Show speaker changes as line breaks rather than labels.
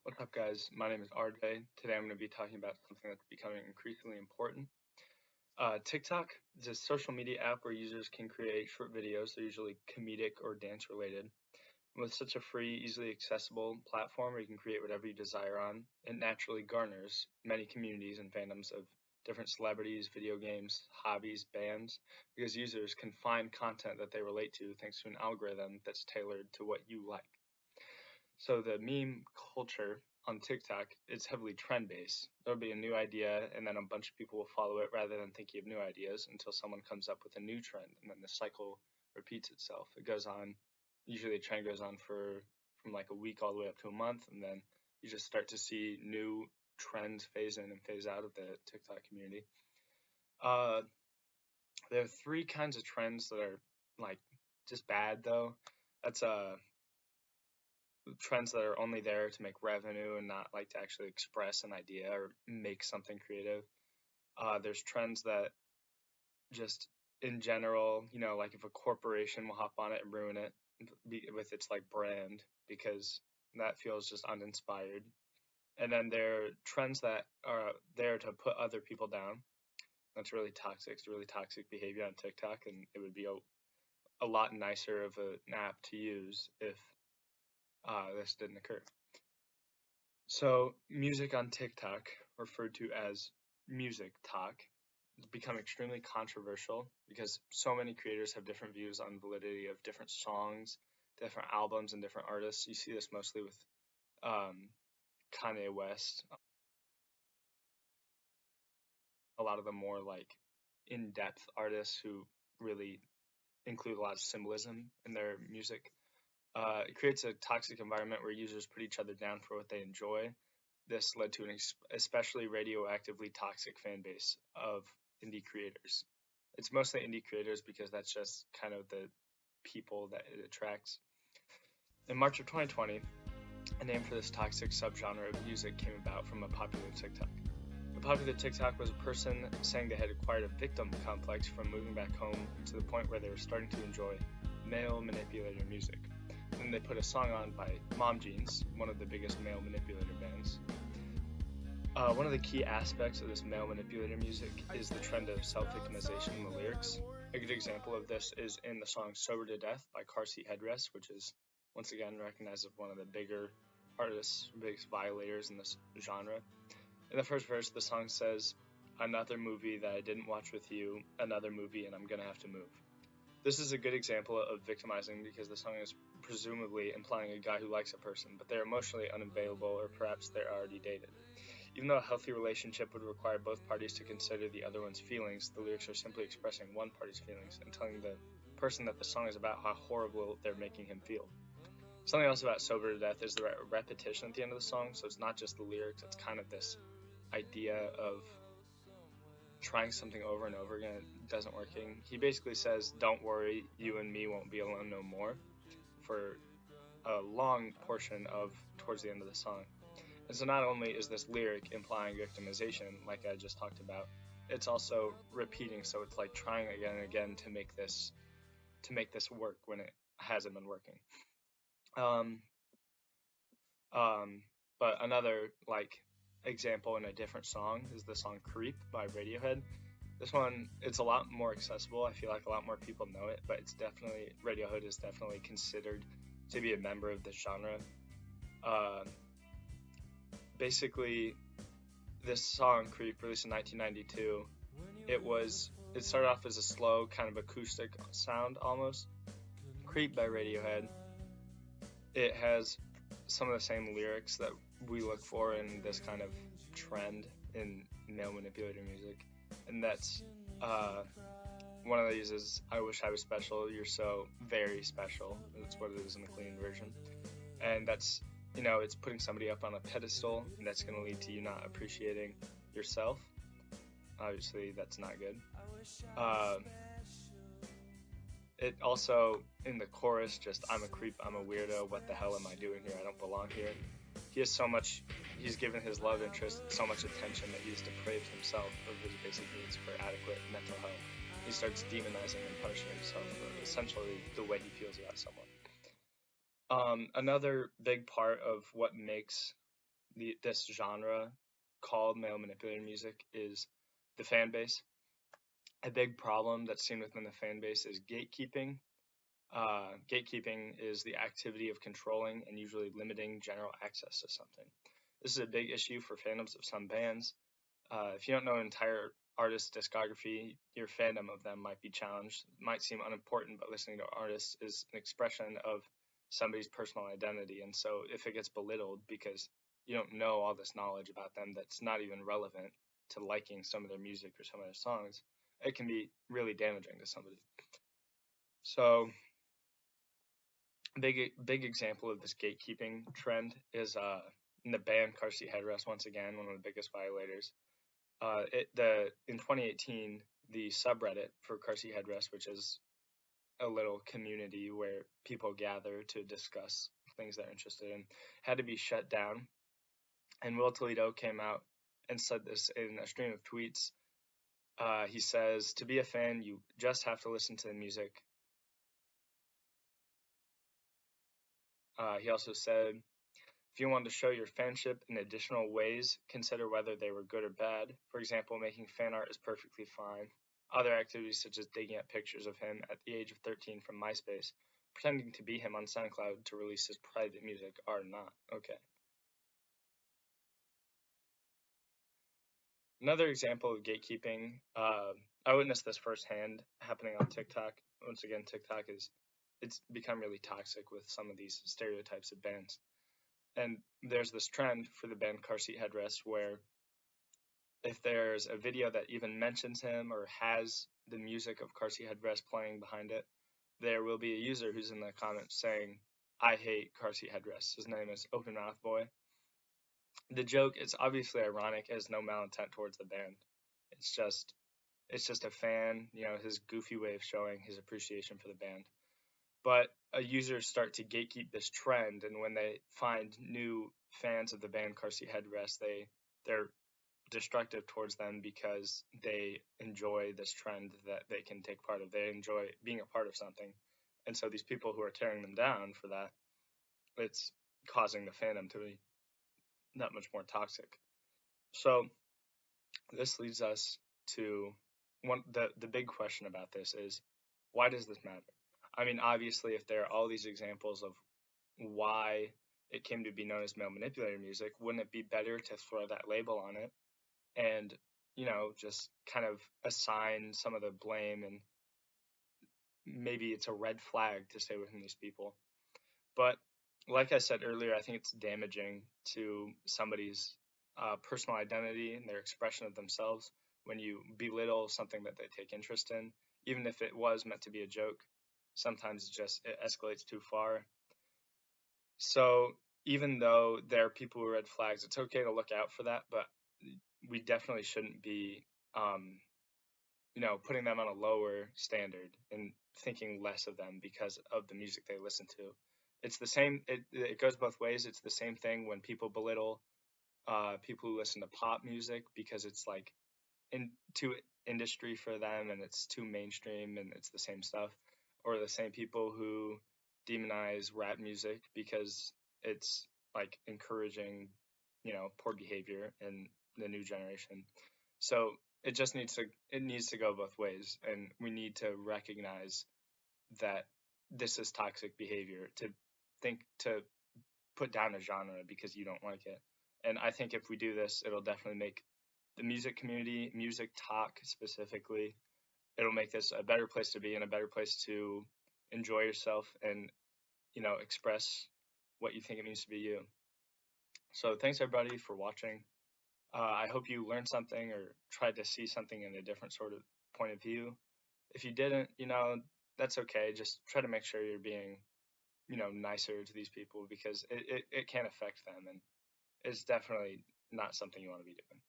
What's up, guys? My name is RJ. Today I'm going to be talking about something that's becoming increasingly important. TikTok is a social media app where users can create short videos. They're usually comedic or dance related. And with such a free, easily accessible platform where you can create whatever you desire on, it naturally garners many communities and fandoms of different celebrities, video games, hobbies, bands, because users can find content that they relate to thanks to an algorithm that's tailored to what you like. So the meme culture on TikTok is heavily trend based. There'll be a new idea and then a bunch of people will follow it rather than thinking of new ideas until someone comes up with a new trend and then the cycle repeats itself. It goes on, usually a trend goes on for from like a week all the way up to a month, and then you just start to see new trends phase in and phase out of the TikTok community. Uh, there are three kinds of trends that are like just bad though. That's trends that are only there to make revenue and not like to actually express an idea or make something creative. There's trends that just in general, like if a corporation will hop on it and ruin it with its like brand because that feels just uninspired. And then there are trends that are there to put other people down. That's really toxic. It's really toxic behavior on TikTok, and it would be a lot nicer of an app to use if this didn't occur. So, music on TikTok, referred to as music talk, has become extremely controversial because so many creators have different views on validity of different songs, different albums, and different artists. You see this mostly with um, Kanye West, a lot of the more like in-depth artists who really include a lot of symbolism in their music. It creates a toxic environment where users put each other down for what they enjoy. This led to an especially radioactively toxic fan base of indie creators. It's mostly indie creators because that's just kind of the people that it attracts. In March of 2020, a name for this toxic subgenre of music came about from a popular TikTok. The popular TikTok was a person saying they had acquired a victim complex from moving back home to the point where they were starting to enjoy male manipulator music. Then they put a song on by Mom Jeans, one of the biggest male manipulator bands. One of the key aspects of this male manipulator music is the trend of self-victimization in the lyrics. A good example of this is in the song Sober to Death by Car Seat Headrest, which is once again recognized as one of the bigger artists, biggest violators in this genre. In the first verse, the song says, "Another movie that I didn't watch with you, another movie and I'm gonna have to move." This is a good example of victimizing because the song is presumably implying a guy who likes a person, but they're emotionally unavailable or perhaps they're already dated. Even though a healthy relationship would require both parties to consider the other one's feelings, the lyrics are simply expressing one party's feelings and telling the person that the song is about how horrible they're making him feel. Something else about Sober to Death is the repetition at the end of the song, so it's not just the lyrics, it's kind of this idea of trying something over and over again, it doesn't working. He basically says, "Don't worry, you and me won't be alone no more," for a long portion of towards the end of the song. And so not only is this lyric implying victimization, like I just talked about, it's also repeating. So it's like trying again and again to make this work when it hasn't been working. Um, but another like example in a different song is the song "Creep" by Radiohead. This one, it's a lot more accessible. I feel like a lot more people know it, but Radiohead is definitely considered to be a member of this genre. Basically, this song "Creep," released in 1992, it started off as a slow kind of acoustic sound almost. "Creep" by Radiohead. It has some of the same lyrics that we look for in this kind of trend in male manipulator music, and that's one of these is "I wish I was special, you're so very special." That's what it is in the clean version, and that's it's putting somebody up on a pedestal, and that's going to lead to you not appreciating yourself. Obviously, that's not good. It also, in the chorus, just "I'm a creep, I'm a weirdo, what the hell am I doing here, I don't belong here." He's given his love interest so much attention that he's depraved himself of his basic needs for adequate mental health. He starts demonizing and punishing himself for essentially the way he feels about someone. Another big part of what makes this genre called male manipulator music is the fan base. A big problem that's seen within the fan base is gatekeeping. Gatekeeping is the activity of controlling and usually limiting general access to something. This is a big issue for fandoms of some bands. If you don't know an entire artist's discography, your fandom of them might be challenged. It might seem unimportant, but listening to artists is an expression of somebody's personal identity. And so if it gets belittled because you don't know all this knowledge about them that's not even relevant to liking some of their music or some of their songs, it can be really damaging to somebody. So big example of this gatekeeping trend is in the band Car Seat Headrest, once again one of the biggest violators. In 2018, the subreddit for Car Seat Headrest, which is a little community where people gather to discuss things they're interested in, had to be shut down. And Will Toledo came out and said this in a stream of tweets. He says, "To be a fan, you just have to listen to the music." He also said, "If you want to show your fanship in additional ways, consider whether they were good or bad. For example, making fan art is perfectly fine. Other activities such as digging up pictures of him at the age of 13 from MySpace, pretending to be him on SoundCloud to release his private music are not okay." Another example of gatekeeping, I witnessed this firsthand happening on TikTok. Once again, TikTok it's become really toxic with some of these stereotypes of bands. And there's this trend for the band Car Seat Headrest where if there's a video that even mentions him or has the music of Car Seat Headrest playing behind it, there will be a user who's in the comments saying, "I hate Car Seat Headrest." His name is Open Mouth Boy. The joke is obviously ironic, as no malintent towards the band. It's just a fan, his goofy way of showing his appreciation for the band. But users start to gatekeep this trend, and when they find new fans of the band Car Seat Headrest, they're destructive towards them because they enjoy this trend that they can take part of. They enjoy being a part of something. And so these people who are tearing them down for that, it's causing the fandom to be that much more toxic. So this leads us to the big question about this is, why does this matter? I mean, obviously, if there are all these examples of why it came to be known as male manipulator music, wouldn't it be better to throw that label on it and just kind of assign some of the blame, and maybe it's a red flag to stay within these people? But like I said earlier, I think it's damaging to somebody's personal identity and their expression of themselves when you belittle something that they take interest in, even if it was meant to be a joke. Sometimes it escalates too far. So even though there are people who red flags, it's okay to look out for that, but we definitely shouldn't be putting them on a lower standard and thinking less of them because of the music they listen to. It's the same. It goes both ways. It's the same thing when people belittle people who listen to pop music because it's like too industry for them and it's too mainstream and it's the same stuff. Or the same people who demonize rap music because it's like encouraging, poor behavior in the new generation. So it needs to go both ways, and we need to recognize that this is toxic behavior to put down a genre because you don't like it. And I think if we do this, it'll definitely make the music community, music talk specifically, it'll make this a better place to be and a better place to enjoy yourself and express what you think it means to be you. So thanks everybody for watching. I hope you learned something or tried to see something in a different sort of point of view. If you didn't, that's okay. Just try to make sure you're being, nicer to these people because it can affect them, and it's definitely not something you want to be doing.